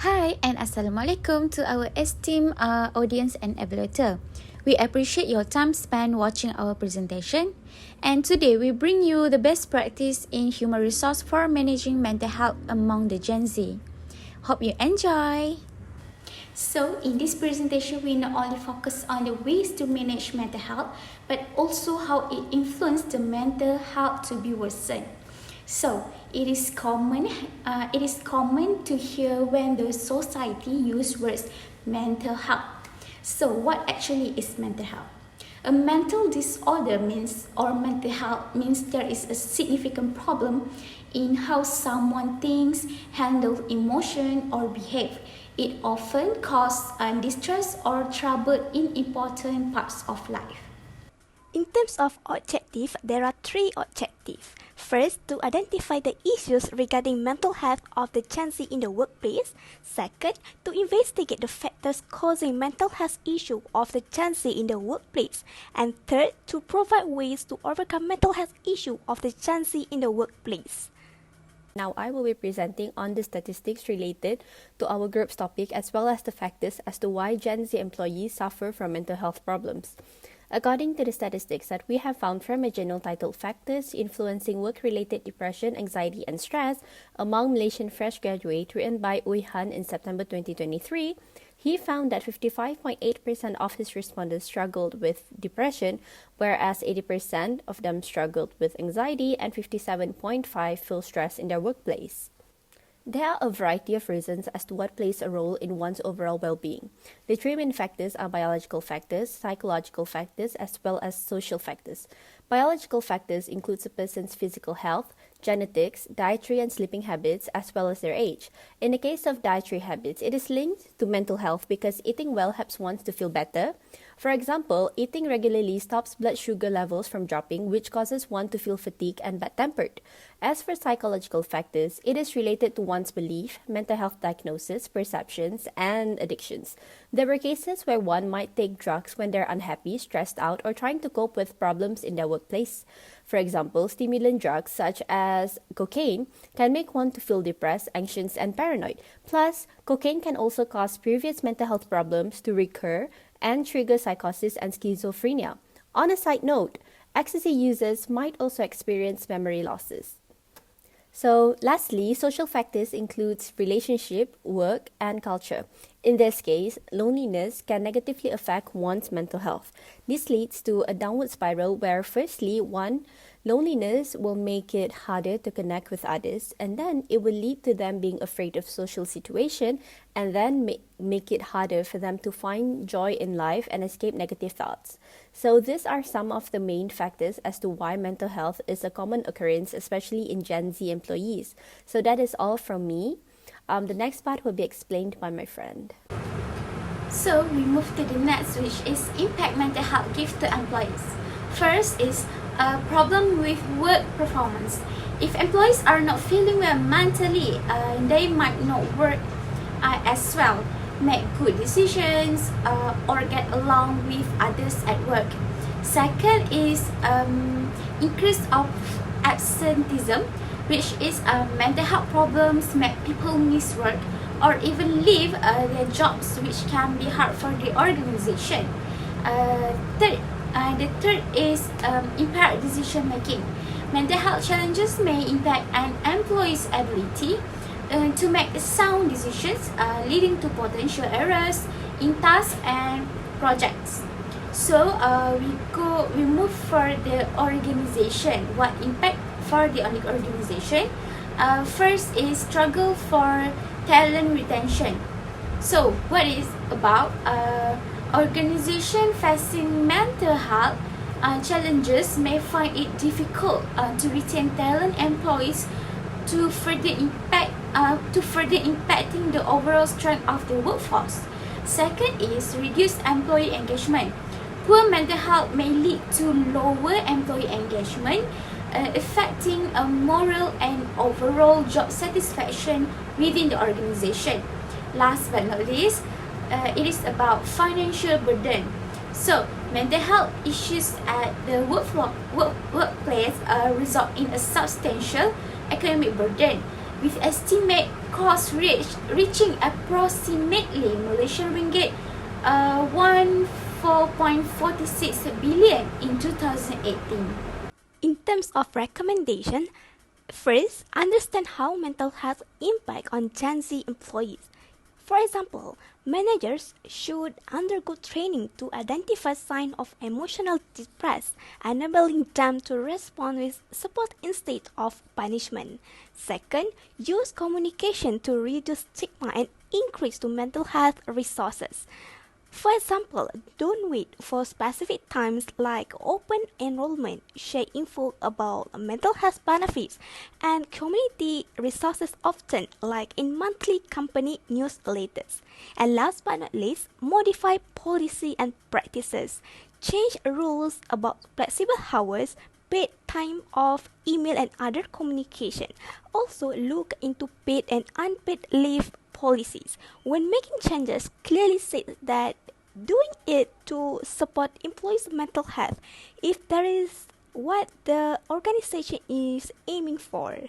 Hi and Assalamualaikum to our esteemed audience and evaluator. We appreciate your time spent watching our presentation. And today we bring you the best practice in human resource for managing mental health among the Gen Z. Hope you enjoy! So in this presentation, we not only focus on the ways to manage mental health, but also how it influences the mental health to be worsened. So it is common to hear when the society use words mental health. So what actually is mental health? A mental disorder mental health means there is a significant problem in how someone thinks, handles emotion, or behave. It often causes distress or trouble in important parts of life. In terms of objective, there are three objectives. First, to identify the issues regarding mental health of the Gen Z in the workplace. Second, to investigate the factors causing mental health issue of the Gen Z in the workplace. And third, to provide ways to overcome mental health issue of the Gen Z in the workplace. Now I will be presenting on the statistics related to our group's topic as well as the factors as to why Gen Z employees suffer from mental health problems. According to the statistics that we have found from a journal titled Factors Influencing Work-Related Depression, Anxiety and Stress among Malaysian fresh graduates, written by Uy Han in September 2023, he found that 55.8% of his respondents struggled with depression, whereas 80% of them struggled with anxiety and 57.5% feel stress in their workplace. There are a variety of reasons as to what plays a role in one's overall well-being. The three main factors are biological factors, psychological factors, as well as social factors. Biological factors include a person's physical health, genetics, dietary and sleeping habits, as well as their age. In the case of dietary habits, it is linked to mental health because eating well helps one to feel better. For example, eating regularly stops blood sugar levels from dropping, which causes one to feel fatigued and bad-tempered. As for psychological factors, it is related to one's belief, mental health diagnosis, perceptions, and addictions. There were cases where one might take drugs when they're unhappy, stressed out, or trying to cope with problems in their workplace. For example, stimulant drugs such as cocaine can make one to feel depressed, anxious, and paranoid. Plus, cocaine can also cause previous mental health problems to recur and trigger psychosis and schizophrenia. On a side note, ecstasy users might also experience memory losses. So, lastly, social factors includes relationship, work, and culture. In this case, loneliness can negatively affect one's mental health. This leads to a downward spiral where firstly, loneliness will make it harder to connect with others, and then it will lead to them being afraid of social situation, and then make it harder for them to find joy in life and escape negative thoughts. So these are some of the main factors as to why mental health is a common occurrence, especially in Gen Z employees. So that is all from me. The next part will be explained by my friend. So we move to the next, which is impact mental health gives to employees. First is a problem with work performance. If employees are not feeling well mentally, they might not work as well, make good decisions, or get along with others at work. Second is increase of absenteeism, which is mental health problems make people miss work or even leave their jobs, which can be hard for the organization. The third is impaired decision making. Mental health challenges may impact an employee's ability to make sound decisions, leading to potential errors in tasks and projects. So we move for the organization. What impact for the organization? First is struggle for talent retention. So what is about organization facing mental health challenges may find it difficult to retain talent employees to further impacting the overall strength of the workforce. Second is reduced employee engagement. Poor mental health may lead to lower employee engagement, affecting moral and overall job satisfaction within the organization. Last but not least, it is about financial burden. So, mental health issues at the workplace result in a substantial economic burden. with estimate cost reaching approximately Malaysian ringgit 4.46 billion in 2018. In terms of recommendation, first, understand how mental health impact on Gen Z employees. For example, managers should undergo training to identify signs of emotional distress, enabling them to respond with support instead of punishment. Second, use communication to reduce stigma and increase to mental health resources. For example, don't wait for specific times like open enrollment, share info about mental health benefits, and community resources often like in monthly company newsletters. And last but not least, modify policy and practices. Change rules about flexible hours, paid time off, email and other communication. Also look into paid and unpaid leave policies. When making changes, clearly state that doing it to support employees' mental health if that is what the organization is aiming for.